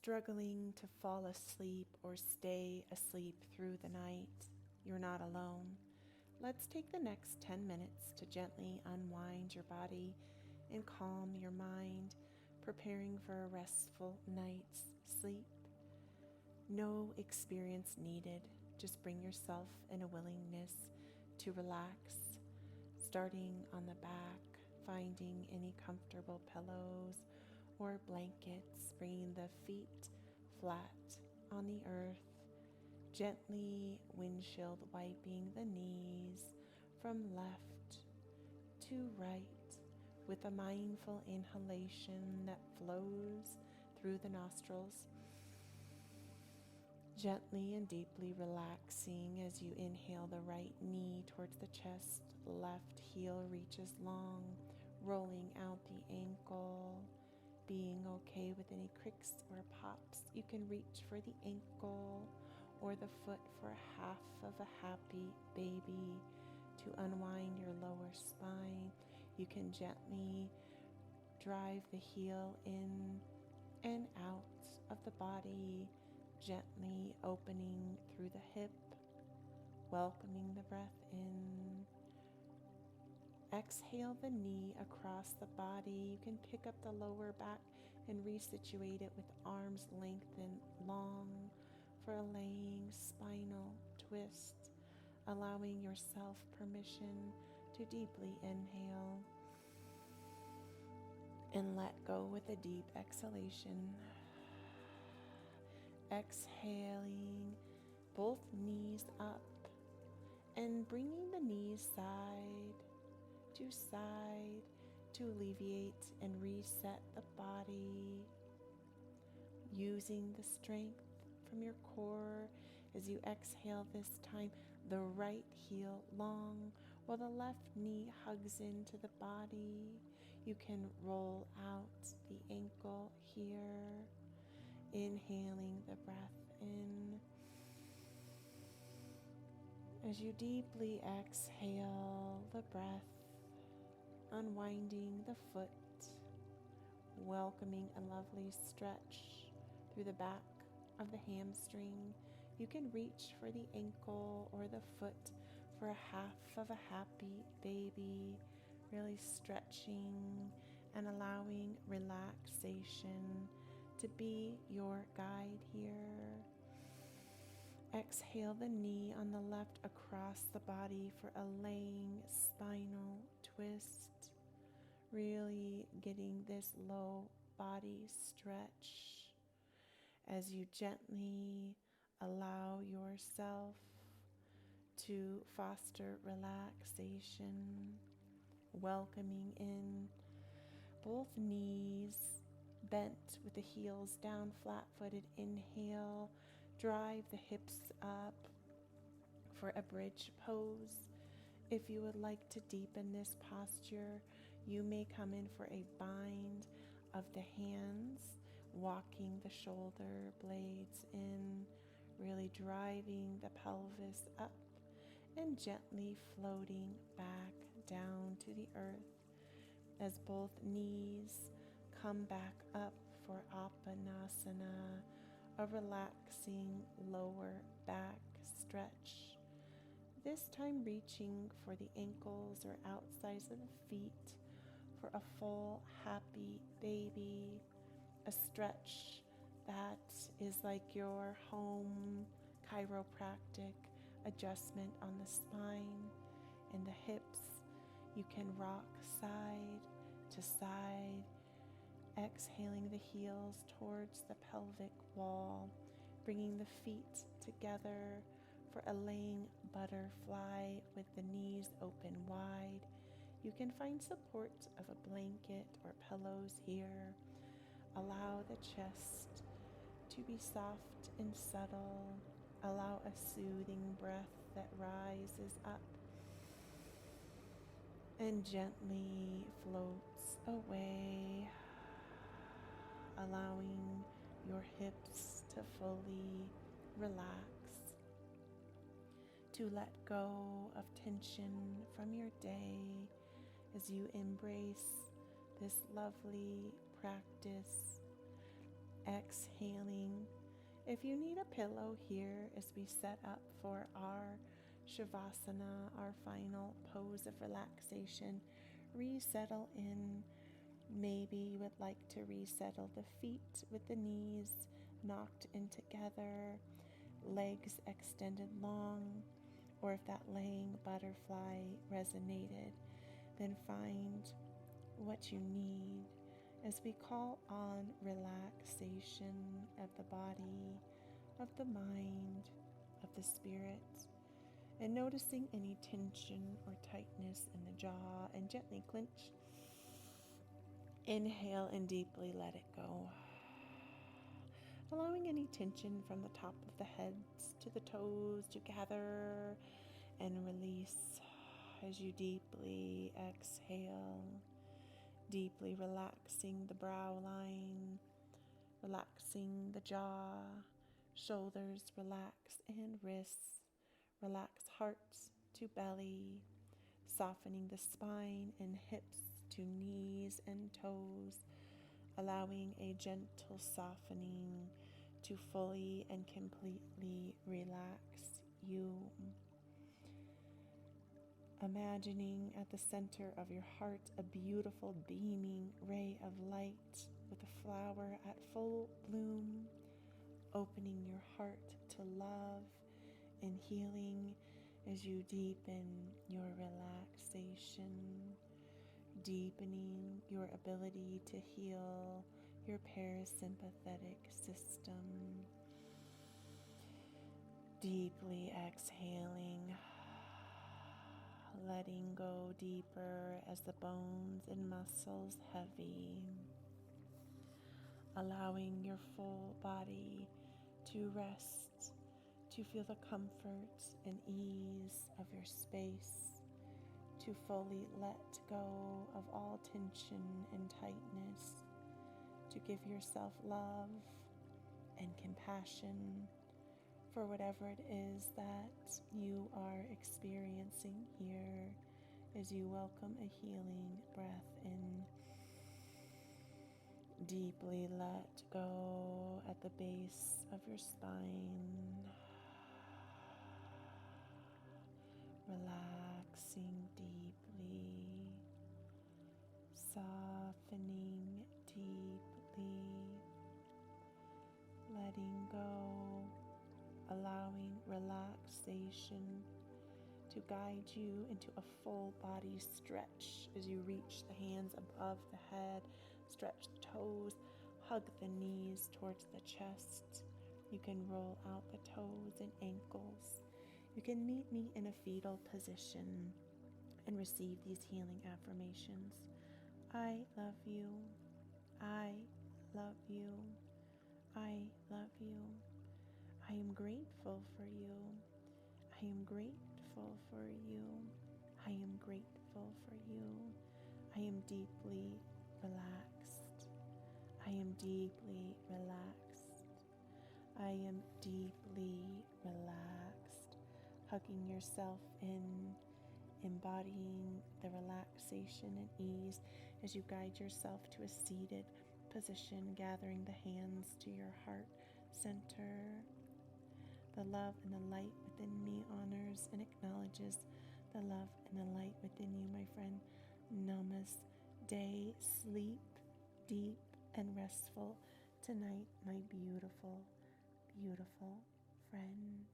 struggling to fall asleep or stay asleep through the night, you're not alone. Let's take the next 10 minutes to gently unwind your body and calm your mind, preparing for a restful night's sleep. No experience needed, just bring yourself in a willingness to relax, starting on the back, finding any comfortable pillows or blankets, bringing the feet flat on the earth, gently windshield wiping the knees from left to right with a mindful inhalation that flows through the nostrils, gently and deeply relaxing as you inhale the right knee towards the chest, left heel reaches long, rolling out the ankle, being okay with any cricks or pops. You can reach for the ankle or the foot for half of a happy baby to unwind your lower spine. You can gently drive the heel in and out of the body, gently opening through the hip, welcoming the breath in. Exhale the knee across the body. You can pick up the lower back and resituate it with arms lengthened long for a laying spinal twist, allowing yourself permission to deeply inhale and let go with a deep exhalation. Exhaling both knees up and bringing the knees side to alleviate and reset the body, using the strength from your core as you exhale this time, the right heel long while the left knee hugs into the body. You can roll out the ankle here, inhaling the breath in. As you deeply exhale the breath, unwinding the foot, welcoming a lovely stretch through the back of the hamstring. You can reach for the ankle or the foot for a half of a happy baby, really stretching and allowing relaxation to be your guide here. Exhale the knee on the left across the body for a laying spinal twist, really getting this low body stretch as you gently allow yourself to foster relaxation, welcoming in both knees bent with the heels down, flat-footed. Inhale, drive the hips up for a bridge pose. If you would like to deepen this posture, you may come in for a bind of the hands, walking the shoulder blades in, really driving the pelvis up and gently floating back down to the earth as both knees come back up for Appanasana, a relaxing lower back stretch. This time reaching for the ankles or outsides of the feet for a full happy baby, a stretch that is like your home chiropractic adjustment on the spine and the hips. You can rock side to side, exhaling the heels towards the pelvic wall, bringing the feet together for a laying butterfly with the knees open wide. You can find support of a blanket or pillows here. Allow the chest to be soft and subtle. Allow a soothing breath that rises up and gently floats away, allowing your hips to fully relax, to let go of tension from your day as you embrace this lovely practice, exhaling If you need a pillow here as we set up for our shavasana, our final pose of relaxation, resettle in. Maybe you would like to resettle the feet with the knees knocked in together, legs extended long, or if that laying butterfly resonated, then find what you need as we call on relaxation of the body, of the mind, of the spirit, and noticing any tension or tightness in the jaw, and gently clench. Inhale and deeply let it go. Allowing any tension from the top of the head to the toes to gather and release as you deeply exhale, deeply relaxing the brow line, relaxing the jaw, shoulders relax and wrists, relax hearts to belly, softening the spine and hips to knees and toes, allowing a gentle softening to fully and completely relax you. Imagining at the center of your heart a beautiful beaming ray of light with a flower at full bloom, opening your heart to love and healing as you deepen your relaxation, deepening your ability to heal your parasympathetic system. Deeply exhaling, letting go deeper as the bones and muscles heavy, allowing your full body to rest, to feel the comfort and ease of your space, to fully let go of all tension and tightness, to give yourself love and compassion for whatever it is that you are experiencing here as you welcome a healing breath in. Deeply let go at the base of your spine, relaxing deeply, softening deeply, letting go, allowing relaxation to guide you into a full body stretch as you reach the hands above the head, stretch the toes, hug the knees towards the chest. You can roll out the toes and ankles. You can meet me in a fetal position and receive these healing affirmations. I love you. I love you. I love you. I am grateful for you. I am grateful for you. I am grateful for you. I am deeply relaxed. I am deeply relaxed. I am deeply relaxed. Hugging yourself in, embodying the relaxation and ease as you guide yourself to a seated position, gathering the hands to your heart center. The love and the light within me honors and acknowledges the love and the light within you, my friend. Namaste. Sleep deep and restful tonight, my beautiful, beautiful friend.